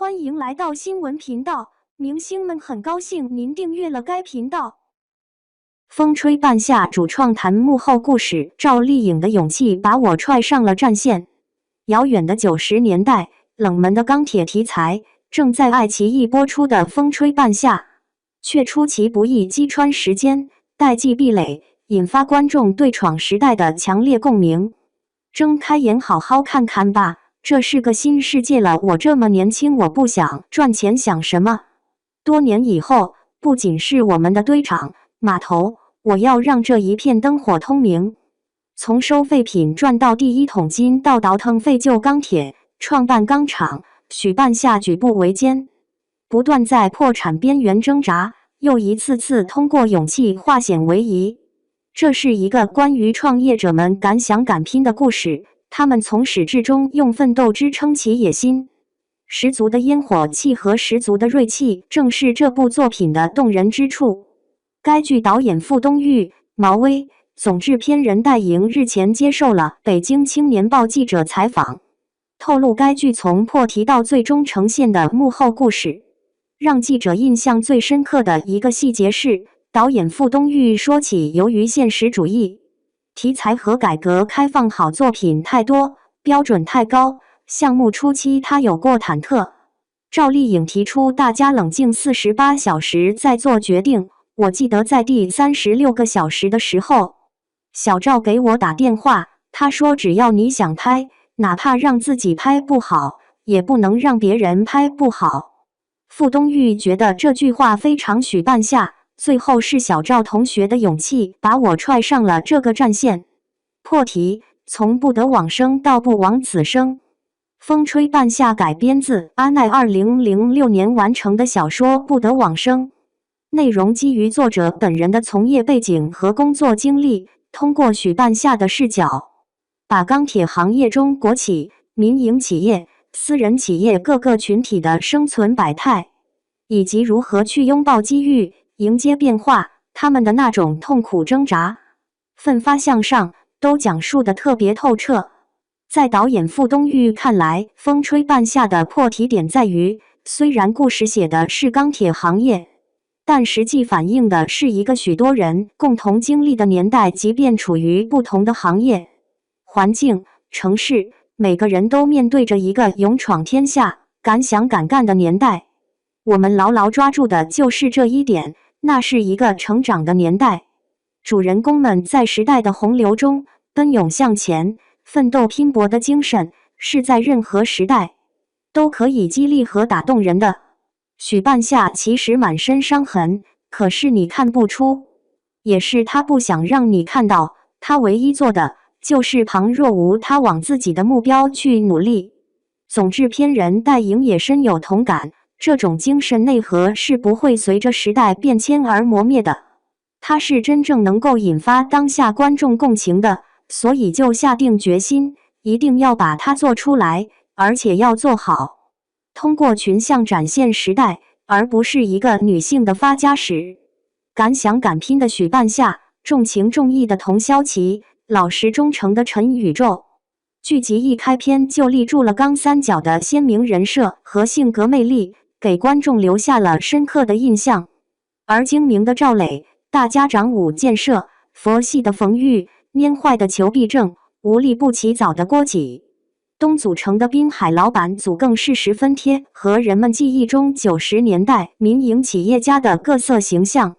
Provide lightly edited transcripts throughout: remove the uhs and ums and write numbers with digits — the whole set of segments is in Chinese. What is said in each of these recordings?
欢迎来到新闻频道，明星们很高兴您订阅了该频道。风吹半夏主创谈幕后故事，赵丽颖的勇气把我踹上了战线。遥远的90年代，冷门的钢铁题材，正在爱奇艺播出的《风吹半夏》，却出其不意击穿时间，代际壁垒，引发观众对闯时代的强烈共鸣。睁开眼好好看看吧，这是个新世界了。我这么年轻，我不想赚钱，想什么？多年以后，不仅是我们的堆场、码头，我要让这一片灯火通明。从收废品赚到第一桶金，到倒腾废旧钢铁，创办钢厂，许半夏举步维艰，不断在破产边缘挣扎，又一次次通过勇气化险为夷。这是一个关于创业者们敢想敢拼的故事，他们从始至终用奋斗支撑起野心。十足的烟火气和十足的锐气，正是这部作品的动人之处。该剧导演傅东育、毛威，总制片人戴莹日前接受了北京青年报记者采访，透露该剧从破题到最终呈现的幕后故事。让记者印象最深刻的一个细节是，导演傅东育说起，由于现实主义题材和改革开放好作品太多，标准太高，项目初期他有过忐忑。赵丽颖提出大家冷静48小时再做决定，我记得在第36个小时的时候，小赵给我打电话，他说只要你想拍，哪怕让自己拍不好，也不能让别人拍不好。傅东育觉得这句话非常许半夏，最后是小赵同学的勇气把我踹上了这个战线。破题，从不得往生到不枉此生。风吹半夏改编自阿奈2006年完成的小说《不得往生》，内容基于作者本人的从业背景和工作经历，通过许半夏的视角，把钢铁行业中国企、民营企业、私人企业各个群体的生存百态，以及如何去拥抱机遇、迎接变化，他们的那种痛苦挣扎、奋发向上，都讲述得特别透彻。在导演傅东育看来，风吹半夏的破题点在于，虽然故事写的是钢铁行业，但实际反映的是一个许多人共同经历的年代，即便处于不同的行业、环境、城市，每个人都面对着一个勇闯天下、敢想敢干的年代。我们牢牢抓住的就是这一点，那是一个成长的年代。主人公们在时代的洪流中奔涌向前，奋斗拼搏的精神是在任何时代都可以激励和打动人的。许半夏其实满身伤痕，可是你看不出，也是他不想让你看到。他唯一做的就是旁若无他，往自己的目标去努力。总制片人戴莹也深有同感，这种精神内核是不会随着时代变迁而磨灭的，它是真正能够引发当下观众共情的，所以就下定决心，一定要把它做出来，而且要做好。通过群像展现时代，而不是一个女性的发家史。敢想敢拼的许半夏，重情重义的童潇琪，老实忠诚的陈宇宙。剧集一开篇就立住了钢三角的鲜明人设和性格魅力，给观众留下了深刻的印象。而精明的赵磊、大家长武建设、佛系的冯玉、蔫坏的裘必正、无利不起早的郭启东组成的滨海老板组更是十分贴合人们记忆中90年代民营企业家的各色形象。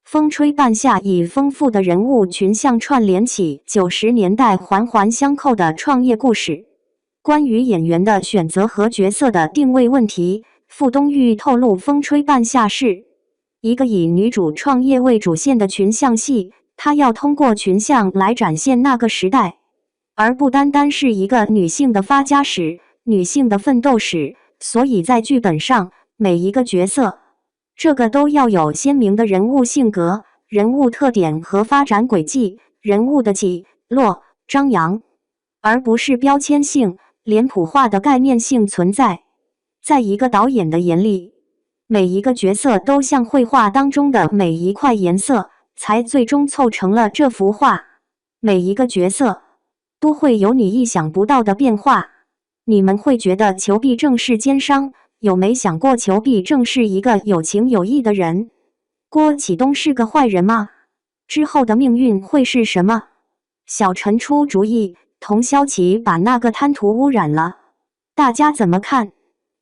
风吹半夏以丰富的人物群像串联起90年代环环相扣的创业故事。关于演员的选择和角色的定位问题，傅东育透露，风吹半夏是一个以女主创业为主线的群像戏，他要通过群像来展现那个时代，而不单单是一个女性的发家史、女性的奋斗史。所以在剧本上，每一个角色这个都要有鲜明的人物性格、人物特点和发展轨迹，人物的起落张扬，而不是标签性、脸谱化的概念性存在。在一个导演的眼里，每一个角色都像绘画当中的每一块颜色，才最终凑成了这幅画。每一个角色都会有你意想不到的变化。你们会觉得裘必正是奸商，有没想过裘碧正是一个有情有义的人？郭启东是个坏人吗？之后的命运会是什么？小陈出主意，童潇琪把那个贪图污染了，大家怎么看？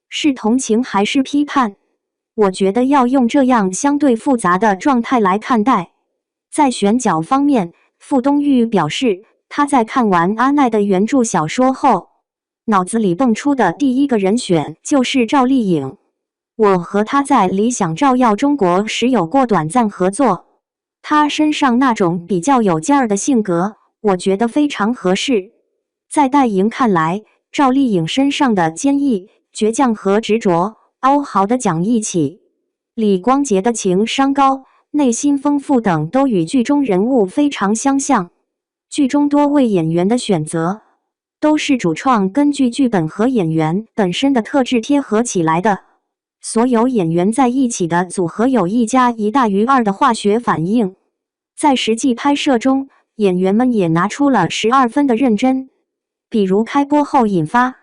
是同情还是批判？我觉得要用这样相对复杂的状态来看待。在选角方面，傅东玉表示，他在看完阿奈的原著小说后，脑子里蹦出的第一个人选就是赵丽颖。我和他在理想照耀中国时有过短暂合作，他身上那种比较有劲儿的性格，我觉得非常合适。在戴莹看来，赵丽颖身上的坚毅、倔强和执着，欧豪的讲义气，李光洁的情商高、内心丰富等都与剧中人物非常相像。剧中多位演员的选择，都是主创根据剧本和演员本身的特质贴合起来的。所有演员在一起的组合有1+1大于2的化学反应。在实际拍摄中，演员们也拿出了12分的认真。比如开播后引发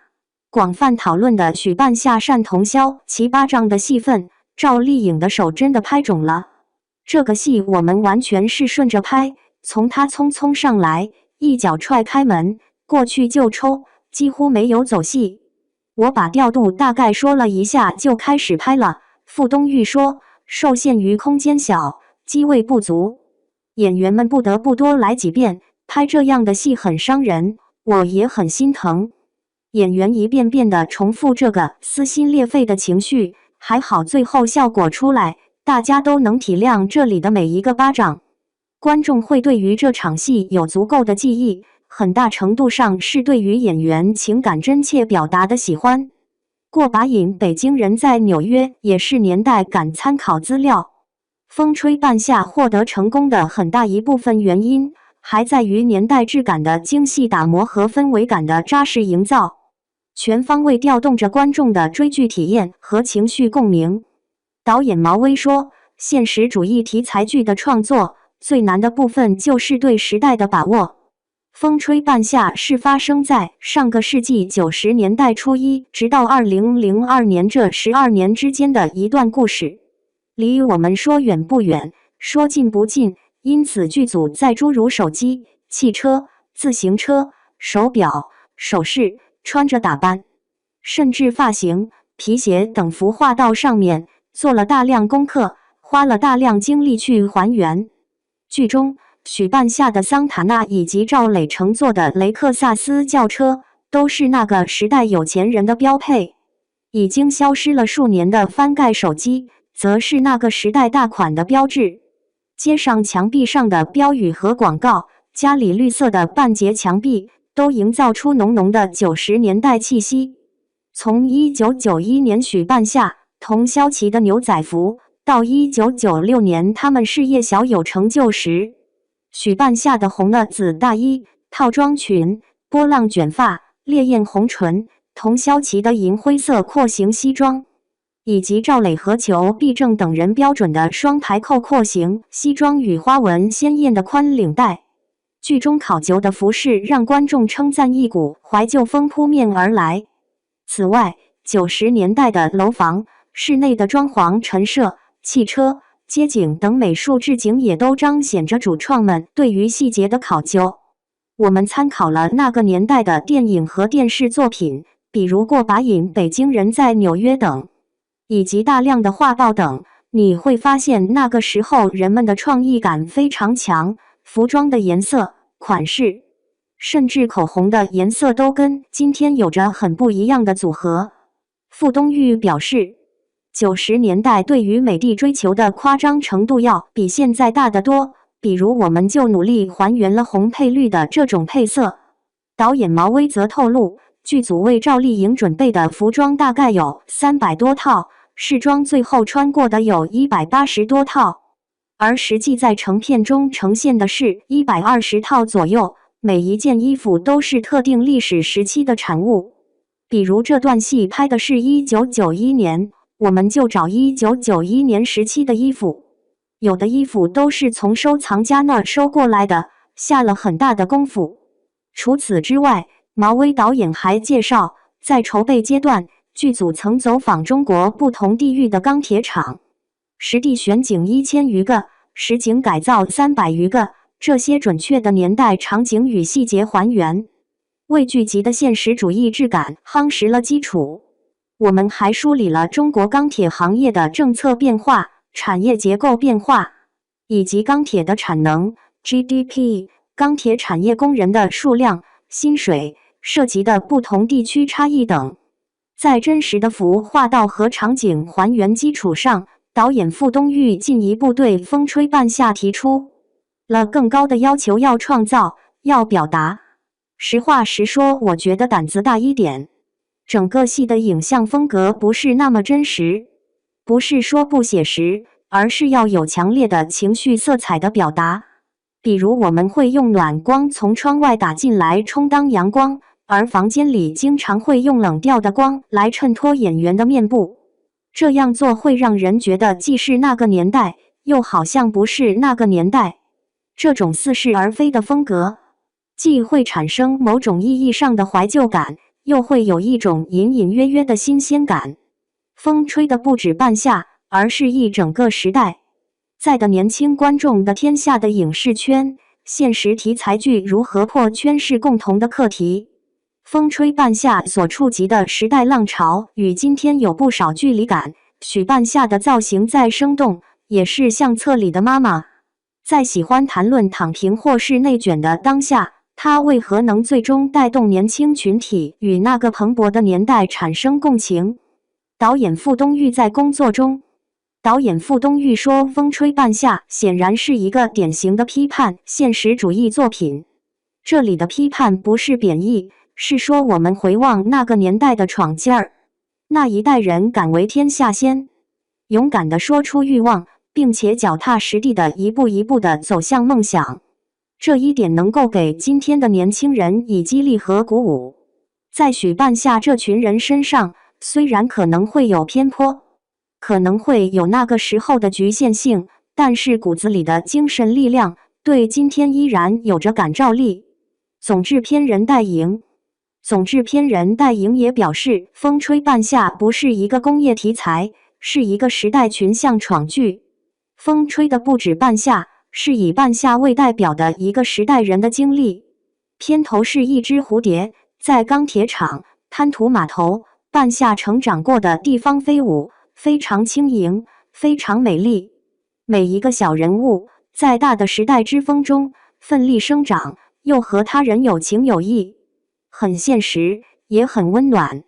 广泛讨论的许半夏扇童潇其巴掌的戏份，赵丽颖的手真的拍肿了。这个戏我们完全是顺着拍，从她匆匆上来，一脚踹开门，过去就抽，几乎没有走戏。我把调度大概说了一下就开始拍了。傅东玉说，受限于空间小，机位不足，演员们不得不多来几遍，拍这样的戏很伤人，我也很心疼。演员一遍遍地重复这个撕心裂肺的情绪，还好最后效果出来，大家都能体谅这里的每一个巴掌。观众会对于这场戏有足够的记忆，很大程度上是对于演员情感真切表达的喜欢。过把瘾北京人在纽约也是年代感参考资料。风吹半夏获得成功的很大一部分原因，还在于年代质感的精细打磨和氛围感的扎实营造，全方位调动着观众的追剧体验和情绪共鸣。导演毛威说，现实主义题材剧的创作最难的部分就是对时代的把握。风吹半夏是发生在上个世纪90年代初一直到2002年这12年之间的一段故事，离我们说远不远，说近不近，因此剧组在诸如手机、汽车、自行车、手表、首饰、穿着打扮，甚至发型、皮鞋等服化道上面做了大量功课，花了大量精力去还原。剧中许半夏的桑塔纳以及赵磊乘坐的雷克萨斯轿车都是那个时代有钱人的标配，已经消失了数年的翻盖手机则是那个时代大款的标志。街上墙壁上的标语和广告，家里绿色的半截墙壁，都营造出浓浓的90年代气息。从1991年许半夏、童潇琪的牛仔服，到1996年他们事业小有成就时，许半夏的红了紫大衣、套装裙、波浪卷发、烈焰红唇，童潇琪的银灰色廓形西装，以及赵磊和裘碧正等人标准的双排扣廓形西装与花纹鲜艳的宽领带。剧中考究的服饰让观众称赞一股怀旧风扑面而来。此外，90年代的楼房、室内的装潢陈设、汽车、街景等美术置景也都彰显着主创们对于细节的考究。我们参考了那个年代的电影和电视作品，比如《过把瘾》《北京人在纽约》等，以及大量的画报等，你会发现那个时候人们的创意感非常强，服装的颜色、款式，甚至口红的颜色都跟今天有着很不一样的组合。傅东玉表示，90年代对于美的追求的夸张程度要比现在大得多，比如我们就努力还原了红配绿的这种配色。导演毛威则透露，剧组为赵丽颖准备的服装大概有300多套，试装最后穿过的有180多套，而实际在成片中呈现的是120套左右，每一件衣服都是特定历史时期的产物。比如这段戏拍的是1991年，我们就找1991年时期的衣服，有的衣服都是从收藏家那儿收过来的，下了很大的功夫。除此之外，毛威导演还介绍，在筹备阶段，剧组曾走访中国不同地域的钢铁厂，实地选景1000余个，实景改造300余个，这些准确的年代场景与细节还原，为剧集的现实主义质感夯实了基础。我们还梳理了中国钢铁行业的政策变化、产业结构变化，以及钢铁的产能、GDP、钢铁产业工人的数量、薪水、涉及的不同地区差异等。在真实的服化道和场景还原基础上，导演傅东育进一步对《风吹半夏》提出了更高的要求，要创造，要表达。实话实说，我觉得胆子大一点。整个戏的影像风格不是那么真实，不是说不写实，而是要有强烈的情绪色彩的表达。比如我们会用暖光从窗外打进来充当阳光，而房间里经常会用冷调的光来衬托演员的面部。这样做会让人觉得既是那个年代，又好像不是那个年代。这种似是而非的风格，既会产生某种意义上的怀旧感，又会有一种隐隐约约的新鲜感。风吹的不止半夏，而是一整个时代。在的年轻观众的天下的影视圈，现实题材剧如何破圈是共同的课题。风吹半夏所触及的时代浪潮与今天有不少距离感。许半夏的造型再生动，也是相册里的妈妈。在喜欢谈论躺平或是内卷的当下，它为何能最终带动年轻群体与那个蓬勃的年代产生共情？导演傅东育在工作中，导演傅东育说，《风吹半夏》显然是一个典型的批判现实主义作品。这里的批判不是贬义，是说我们回望那个年代的闯劲儿，那一代人敢为天下先，勇敢地说出欲望，并且脚踏实地地一步一步地走向梦想。这一点能够给今天的年轻人以激励和鼓舞。在许半夏这群人身上，虽然可能会有偏颇，可能会有那个时候的局限性，但是骨子里的精神力量对今天依然有着感召力。总制片人戴莹也表示，《风吹半夏》不是一个工业题材，是一个时代群像闯剧。风吹的不止半夏，是以半夏为代表的一个时代人的经历。片头是一只蝴蝶在钢铁厂、滩涂码头、半夏成长过的地方飞舞，非常轻盈，非常美丽。每一个小人物在大的时代之风中奋力生长，又和他人有情有义，很现实，也很温暖。